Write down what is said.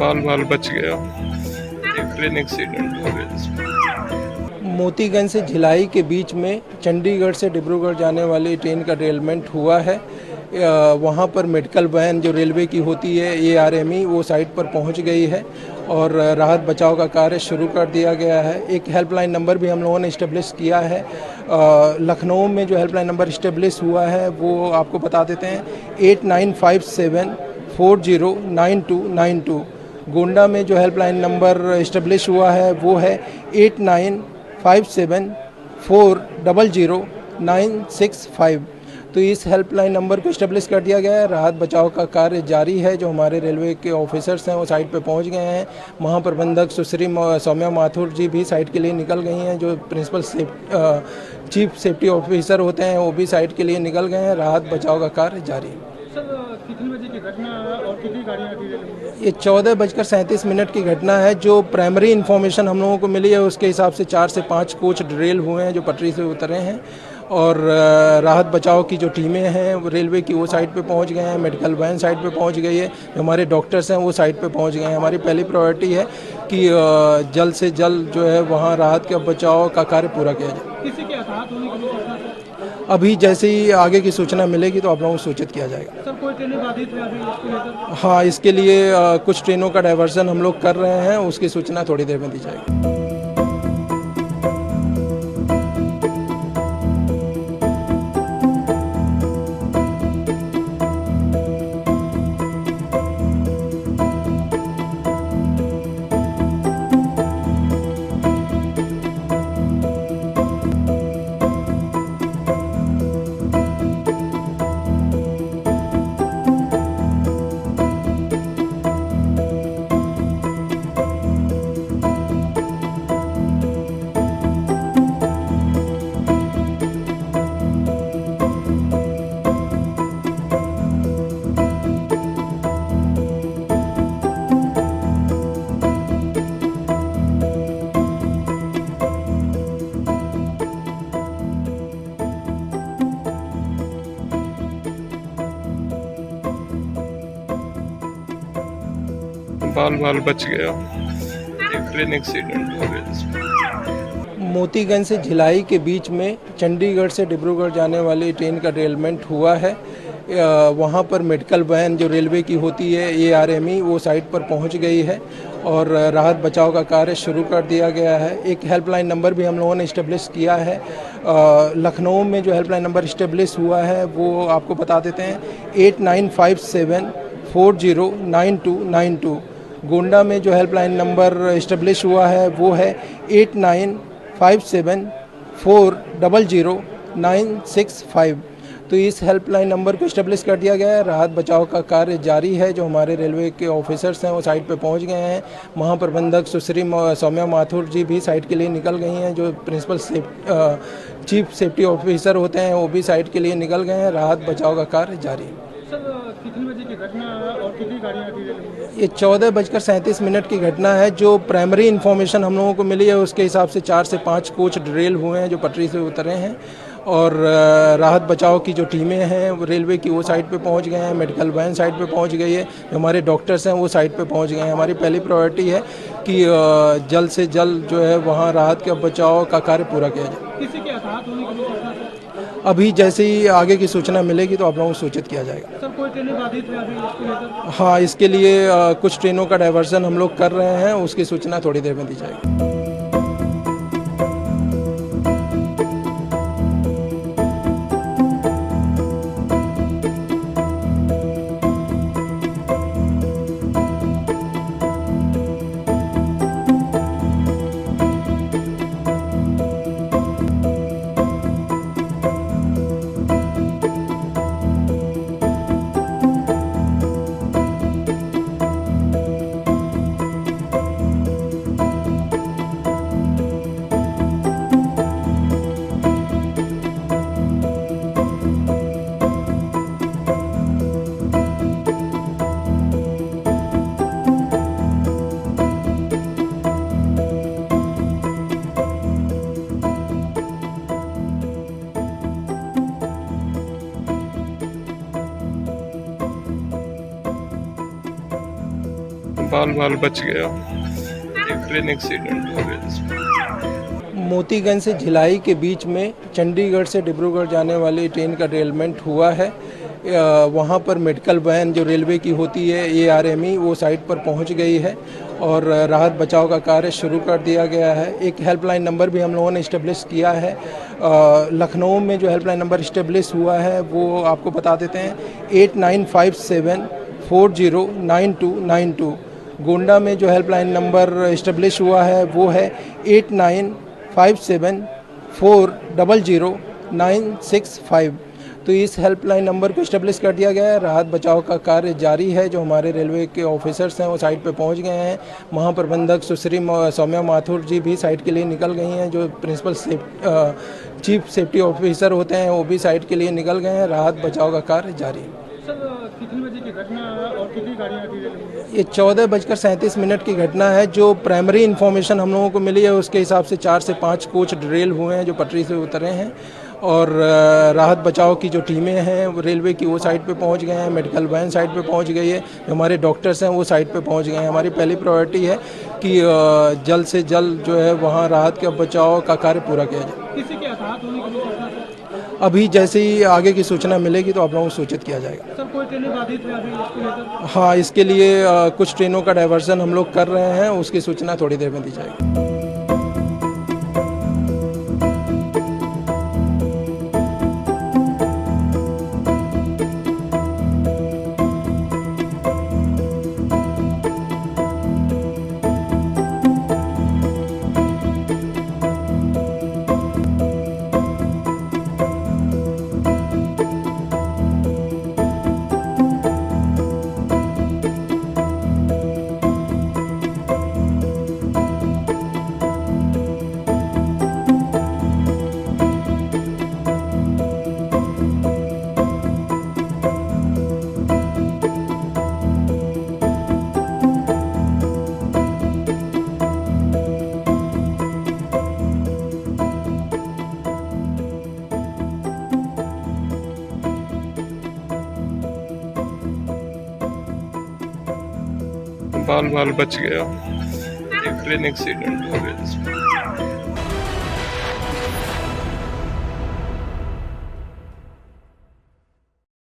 बाल बाल बच गया। एक ट्रेन एक्सीडेंट हो गया जिसमें। मोतीगंज से भिलाई के बीच में चंडीगढ़ से डिब्रूगढ़ जाने वाली ट्रेन का डेरेलमेंट हुआ है। वहाँ पर मेडिकल वैन जो रेलवे की होती है ARME वो साइट पर पहुँच गई है और राहत बचाव का कार्य शुरू कर दिया गया है। एक हेल्पलाइन नंबर भी हम लोगों ने इस्टेब्लिश किया है। लखनऊ में जो हेल्पलाइन नंबर इस्टेब्लिश हुआ है वो आपको बता देते हैं 8957409292। गोंडा में जो हेल्पलाइन नंबर इस्टेब्लिश हुआ है वो है 8957400965। तो इस हेल्पलाइन नंबर को इस्टेब्लिश कर दिया गया है। राहत बचाव का कार्य जारी है। जो हमारे रेलवे के ऑफिसर्स हैं वो साइट पे पहुंच गए हैं। महाप्रबंधक सुश्री सौम्या माथुर जी भी साइट के लिए निकल गई हैं। जो प्रिंसिपल चीफ सेफ्टी ऑफिसर होते हैं वो भी साइट के लिए निकल गए हैं। राहत बचाव का कार्य जारी है। कितने बजे की घटना है और कितनी गाड़ियाँ थी? ये 14:37 की घटना है। जो प्राइमरी इन्फॉर्मेशन हम लोगों को मिली है उसके हिसाब से 4 से 5 कोच डिरेल हुए हैं जो पटरी से उतरे हैं और राहत बचाव की जो टीमें हैं वो रेलवे की वो साइट पे पहुंच गए हैं। मेडिकल वैन साइट पे पहुंच गई है। जो हमारे डॉक्टर्स हैं वो साइट पे पहुंच गए हैं। हमारी पहली प्रायोरिटी है कि जल्द से जल्द जो है वहाँ राहत के बचाव का कार्य पूरा किया जाए। किसी के हताहत होने की भी सूचना सर? अभी जैसे ही आगे की सूचना मिलेगी तो आप लोगों को सूचित किया जाएगा। सर कोई ट्रेनें बाधित है अभी इसको लेकर? हाँ, इसके लिए कुछ ट्रेनों का डाइवर्सन हम लोग कर रहे हैं। उसकी सूचना थोड़ी देर में दी जाएगी। बाल बाल बच गया। एक ट्रेन एक्सीडेंट हो गया जिसमें। मोतीगंज से भिलाई के बीच में चंडीगढ़ से डिब्रूगढ़ जाने वाली ट्रेन का डेरेलमेंट हुआ है। वहाँ पर मेडिकल वैन जो रेलवे की होती है ARME वो साइट पर पहुँच गई है और राहत बचाव का कार्य शुरू कर दिया गया है। एक हेल्पलाइन नंबर भी हम लोगों ने इस्टेब्लिश किया है। लखनऊ में जो हेल्पलाइन नंबर इस्टेब्लिश हुआ है वो आपको बता देते हैं 8957409292। गोंडा में जो हेल्पलाइन नंबर इस्टेब्लिश हुआ है वो है 8957400965। तो इस हेल्पलाइन नंबर को इस्टेब्लिश कर दिया गया है। राहत बचाव का कार्य जारी है। जो हमारे रेलवे के ऑफिसर्स हैं वो साइट पे पहुंच गए हैं। महाप्रबंधक सुश्री सौम्या माथुर जी भी साइट के लिए निकल गई हैं। जो प्रिंसिपल चीफ सेफ्टी ऑफिसर होते हैं वो भी साइट के लिए निकल गए हैं। राहत बचाव का कार्य जारी है। सर कितने बजे की घटना है और कितनी गाड़ियाँ थी? ये 14:37 की घटना है। जो प्राइमरी इन्फॉर्मेशन हम लोगों को मिली है उसके हिसाब से 4 से 5 कोच डिरेल हुए हैं जो पटरी से उतरे हैं और राहत बचाव की जो टीमें हैं वो रेलवे की वो साइट पे पहुंच गए हैं। मेडिकल वैन साइट पे पहुंच गई है। जो हमारे डॉक्टर्स हैं वो साइट पे पहुंच गए हैं। हमारी पहली प्रायोरिटी है कि जल्द से जल्द जो है वहाँ राहत के बचाव का कार्य पूरा किया जाए। किसी के हताहत होने की भी सूचना सर? अभी जैसे ही आगे की सूचना मिलेगी तो आप लोगों को सूचित किया जाएगा। सर कोई ट्रेनें बाधित है अभी इसको लेकर? हाँ, इसके लिए कुछ ट्रेनों का डाइवर्सन हम लोग कर रहे हैं। उसकी सूचना थोड़ी देर में दी जाएगी। बाल बाल बच गया। एक ट्रेन एक्सीडेंट हो गया इसमें। मोतीगंज से भिलाई के बीच में चंडीगढ़ से डिब्रूगढ़ जाने वाली ट्रेन का डेरेलमेंट हुआ है। वहाँ पर मेडिकल वैन जो रेलवे की होती है ARME वो साइट पर पहुँच गई है और राहत बचाव का कार्य शुरू कर दिया गया है। एक हेल्पलाइन नंबर भी हम लोगों ने इस्टेब्लिश किया है। लखनऊ में जो हेल्पलाइन नंबर इस्टेब्लिश हुआ है वो आपको बता देते हैं 8957409292। गोंडा में जो हेल्पलाइन नंबर इस्टेब्लिश हुआ है वो है 8957400965। तो इस हेल्पलाइन नंबर को इस्टेब्लिश कर दिया गया है। राहत बचाव का कार्य जारी है। जो हमारे रेलवे के ऑफिसर्स हैं वो साइट पे पहुंच गए हैं। महाप्रबंधक सुश्री सौम्या माथुर जी भी साइट के लिए निकल गई हैं। जो प्रिंसिपल चीफ सेफ्टी ऑफिसर होते हैं वो भी साइट के लिए निकल गए हैं। राहत बचाव का कार्य जारी है। सर कितने बजे की घटना है और कितनी गाड़ियाँ थी रेलवे में? ये 14:37 की घटना है। जो प्राइमरी इन्फॉर्मेशन हम लोगों को मिली है उसके हिसाब से 4 से 5 कोच ड्रेल हुए हैं जो पटरी से उतरे हैं और राहत बचाव की जो टीमें हैं वो रेलवे की वो साइट पे पहुंच गए हैं। मेडिकल वैन साइट पे पहुंच गई है। जो हमारे डॉक्टर्स हैं वो साइट पे पहुंच गए हैं। हमारी पहली प्रायोरिटी है कि जल्द से जल्द जो है वहाँ राहत के बचाव का कार्य पूरा किया जाए। किसी के हताहत होने की भी सूचना सर? अभी जैसे ही आगे की सूचना मिलेगी तो आप लोगों को सूचित किया जाएगा। सर कोई ट्रेनें बाधित है अभी इसको लेकर? हाँ, इसके लिए कुछ ट्रेनों का डाइवर्सन हम लोग कर रहे हैं। उसकी सूचना थोड़ी देर में दी जाएगी। बाल बाल बच गया। एक ट्रेन एक्सीडेंट हो गया इसमें।